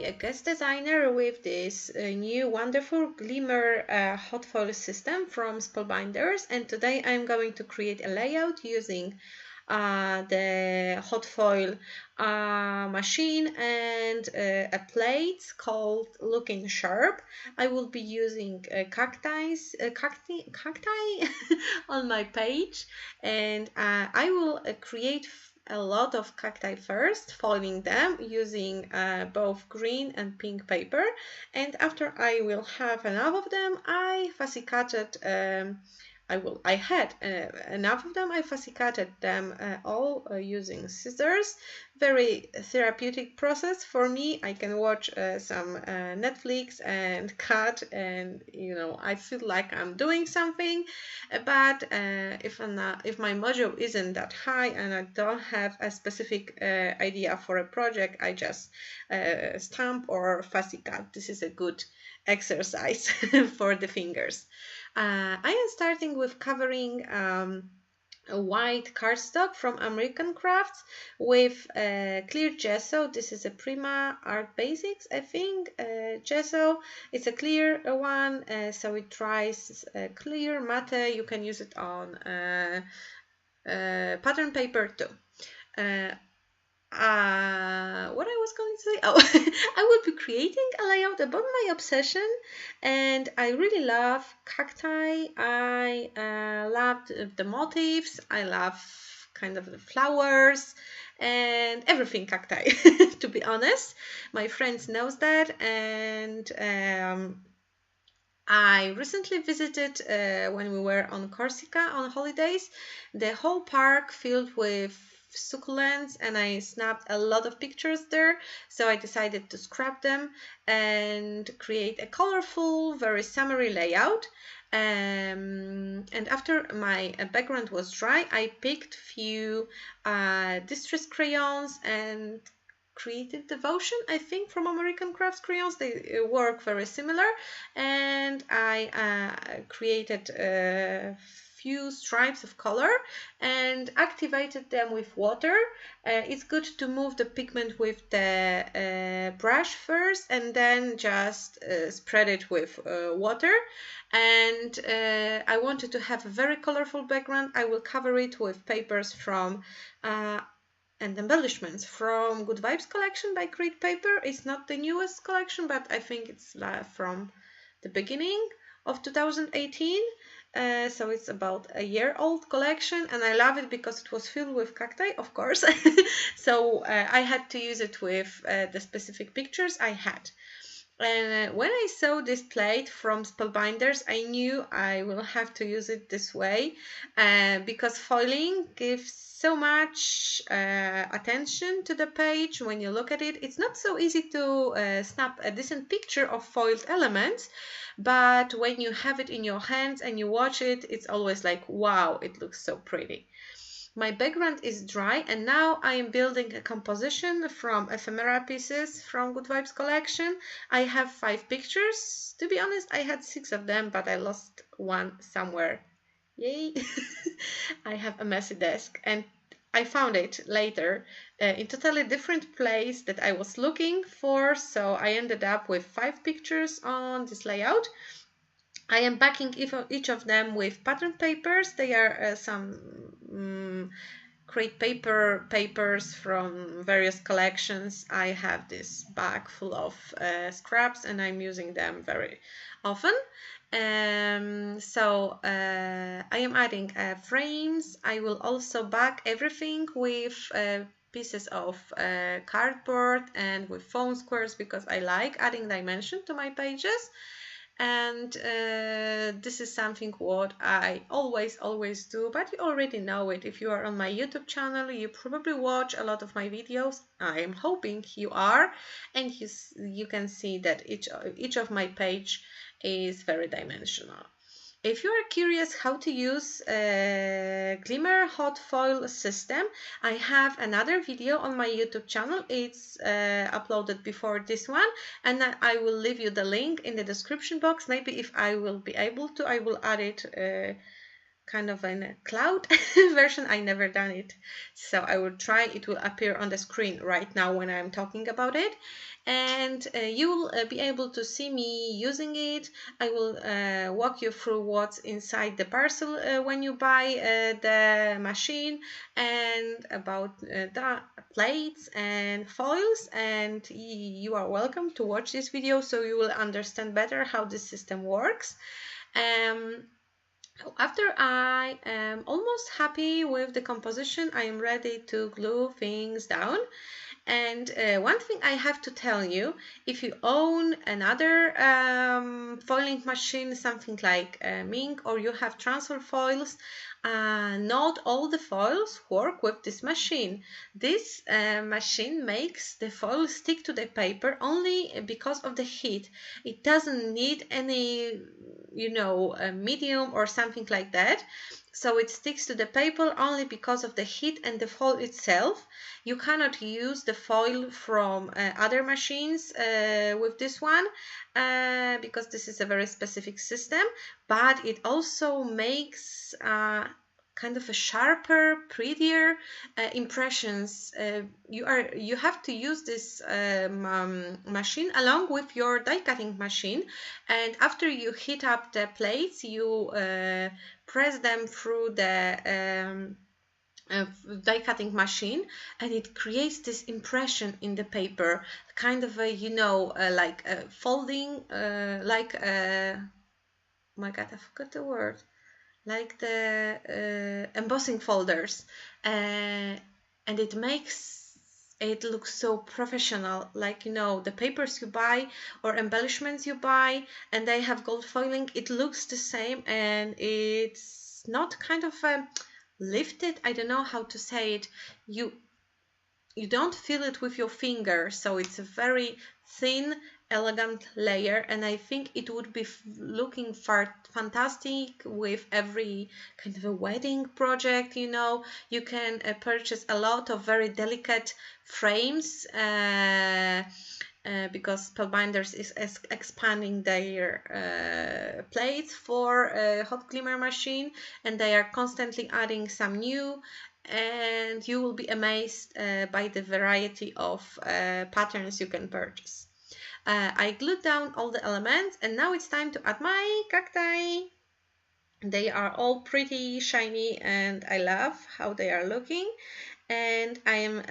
a guest designer with this new wonderful Glimmer Hot Foil system from Spellbinders, and today I'm going to create a layout using the hot foil machine and a plate called Looking Sharp. I will be using cacti on my page, and I will create a lot of cacti first, foiling them using both green and pink paper, and after I will have enough of them, I fussy cutted I had enough of them. I fussy cutted them all using scissors. Very therapeutic process for me. I can watch some Netflix and cut, and I feel like I'm doing something. But if my mojo isn't that high and I don't have a specific idea for a project, I just stamp or fussy cut. This is a good exercise for the fingers. I am starting with covering a white cardstock from American Crafts with clear gesso. This is a Prima Art Basics, I think, gesso. It's a clear one, so it dries clear matte. You can use it on pattern paper too. What I was going to say, I will be creating a layout about my obsession, and I really love cacti. I loved the motifs. I love kind of the flowers and everything cacti. To be honest, my friends knows that, and I recently visited when we were on Corsica on holidays, the whole park filled with succulents, and I snapped a lot of pictures there, so I decided to scrap them and create a colorful, very summery layout. And after my background was dry, I picked few distress crayons and created Devotion, I think, from American Crafts crayons. They work very similar, and I created few stripes of color and activated them with water. It's good to move the pigment with the brush first and then just spread it with water. And I wanted to have a very colorful background. I will cover it with papers from and embellishments from Good Vibes collection by Great Paper. It's not the newest collection, but I think it's from the beginning of 2018. So it's about a year-old collection, and I love it because it was filled with cacti, of course. So I had to use it with the specific pictures I had. And when I saw this plate from Spellbinders, I knew I will have to use it this way because foiling gives so much attention to the page. When you look at it, it's not so easy to snap a decent picture of foiled elements, but when you have it in your hands and you watch it, it's always like, wow, it looks so pretty. My background is dry, and now I am building a composition from ephemera pieces from Good Vibes collection. I have 5 pictures. To be honest, I had 6 of them, but I lost one somewhere. Yay! I have a messy desk, and I found it later in totally different place that I was looking for, so I ended up with 5 pictures on this layout. I am backing each of them with pattern papers. They are some Great Paper papers from various collections. I have this bag full of scraps, and I'm using them very often. So I am adding frames. I will also back everything with pieces of cardboard and with foam squares because I like adding dimension to my pages. And this is something what I always do, but you already know it. If you are on my YouTube channel, you probably watch a lot of my videos. I am hoping you are, and you can see that each of my page is very dimensional. If you are curious how to use Glimmer Hot Foil system, I have another video on my YouTube channel. It's uploaded before this one, and I will leave you the link in the description box. Maybe if I will be able to, I will add it kind of in a cloud version. I never done it, so I will try. It will appear on the screen right now when I'm talking about it, and you will be able to see me using it. I will walk you through what's inside the parcel when you buy the machine, and about the plates and foils, and you are welcome to watch this video so you will understand better how this system works. After I am almost happy with the composition, I am ready to glue things down. And one thing I have to tell you, if you own another foiling machine, something like Mink, or you have transfer foils, not all the foils work with this machine. This machine makes the foil stick to the paper only because of the heat. It doesn't need any, medium or something like that. So it sticks to the paper only because of the heat and the foil itself. You cannot use the foil from other machines with this one because this is a very specific system, but it also makes kind of a sharper, prettier impressions. You have to use this machine along with your die cutting machine, and after you heat up the plates, you press them through the die cutting machine, and it creates this impression in the paper, kind of a like a folding, like a, oh my god, I forgot the word, like the embossing folders, and it makes it look so professional, like the papers you buy or embellishments you buy and they have gold foiling. It looks the same, and it's not kind of lifted, I don't know how to say it. You don't feel it with your finger, so it's a very thin, elegant layer, and I think it would be looking fantastic with every kind of a wedding project. You can purchase a lot of very delicate frames because Spellbinders is expanding their plates for Hot Glimmer Machine, and they are constantly adding some new, and you will be amazed by the variety of patterns you can purchase. I glued down all the elements, and now it's time to add my cacti. They are all pretty shiny, and I love how they are looking. And I am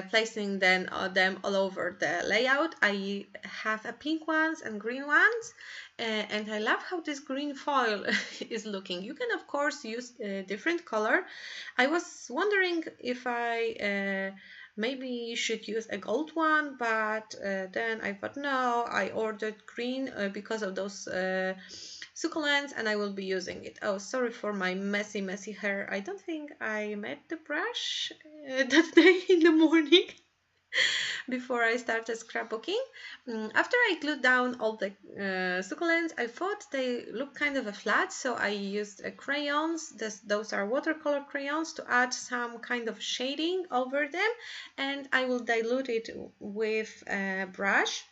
placing them all over the layout. I have pink ones and green ones, and I love how this green foil is looking. You can of course use a different color. I was wondering if I maybe should use a gold one, but then I thought no, I ordered green because of those succulents, and I will be using it. Oh, sorry for my messy hair. I don't think I met the brush that day in the morning before I started scrapbooking. After I glued down all the succulents, I thought they look kind of flat, so I used crayons. Those are watercolor crayons to add some kind of shading over them, and I will dilute it with a brush.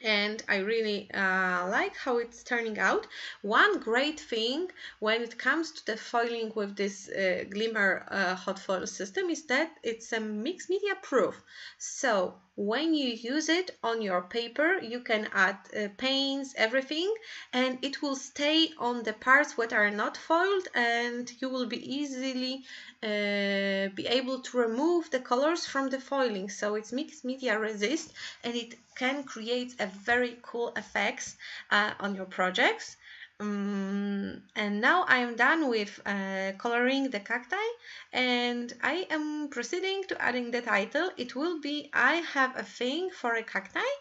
And I really like how it's turning out. One great thing when it comes to the foiling with this Glimmer Hot Foil system is that it's a mixed media proof. So when you use it on your paper, you can add paints, everything, and it will stay on the parts that are not foiled, and you will be easily be able to remove the colors from the foiling. So it's mixed media resist, and it can create a very cool effects on your projects. And now I am done with coloring the cacti, and I am proceeding to adding the title. It will be I have a thing for a cacti,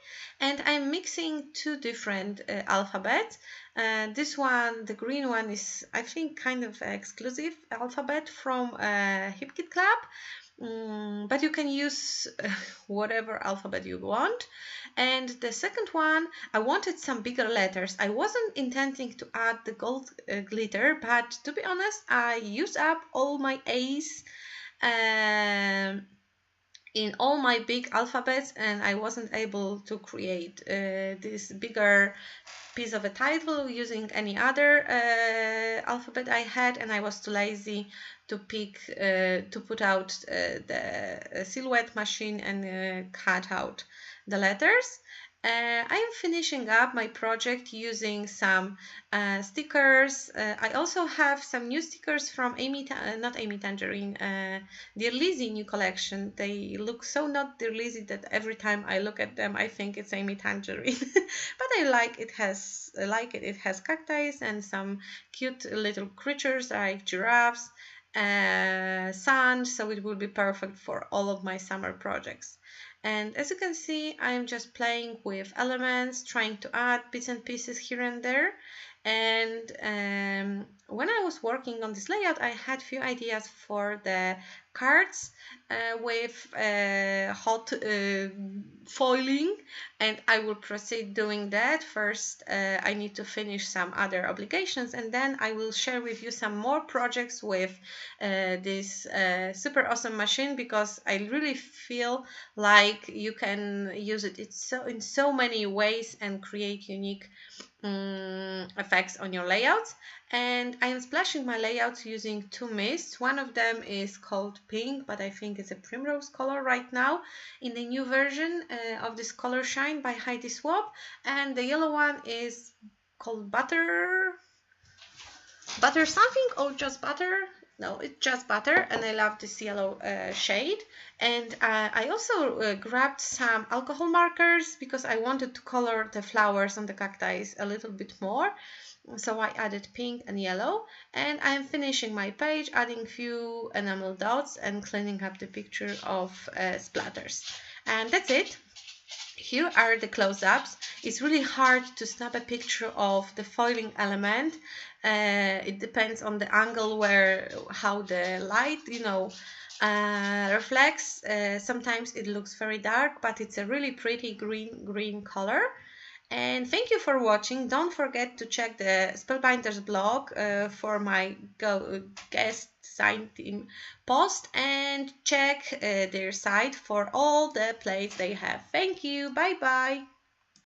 and I'm mixing two different alphabets. This one, the green one, is I think kind of exclusive alphabet from HipKit Club. But you can use whatever alphabet you want. And the second one, I wanted some bigger letters. I wasn't intending to add the gold glitter, but to be honest, I used up all my A's in all my big alphabets, and I wasn't able to create this bigger piece of a title using any other alphabet I had, and I was too lazy to pick to put out the silhouette machine and cut out the letters. I am finishing up my project using some stickers. I also have some new stickers from not Amy Tangerine, Dear Lizzie new collection. They look so not Dear Lizzie that every time I look at them I think it's Amy Tangerine. But I like it. It has cacti and some cute little creatures like giraffes, sand, so it will be perfect for all of my summer projects. And as you can see, I am just playing with elements, trying to add bits and pieces here and there. And when I was working on this layout, I had few ideas for the cards with hot foiling, and I will proceed doing that. First, I need to finish some other obligations, and then I will share with you some more projects with this super awesome machine, because I really feel like you can use it in so many ways and create unique effects on your layouts. And I am splashing my layouts using two mists. One of them is called pink, but I think it's a primrose color right now in the new version of this color shine by Heidi Swap, and the yellow one is called butter something, or just butter. No, it's just butter, and I love this yellow shade. And I also grabbed some alcohol markers because I wanted to color the flowers on the cacti a little bit more. So I added pink and yellow, and I'm finishing my page, adding few enamel dots and cleaning up the picture of splatters. And that's it. Here are the close-ups. It's really hard to snap a picture of the foiling element. It depends on the angle how the light, reflects. Sometimes it looks very dark, but it's a really pretty green color. And thank you for watching. Don't forget to check the Spellbinders blog for my guest design team post, and check their site for all the plays they have. Thank you. Bye bye.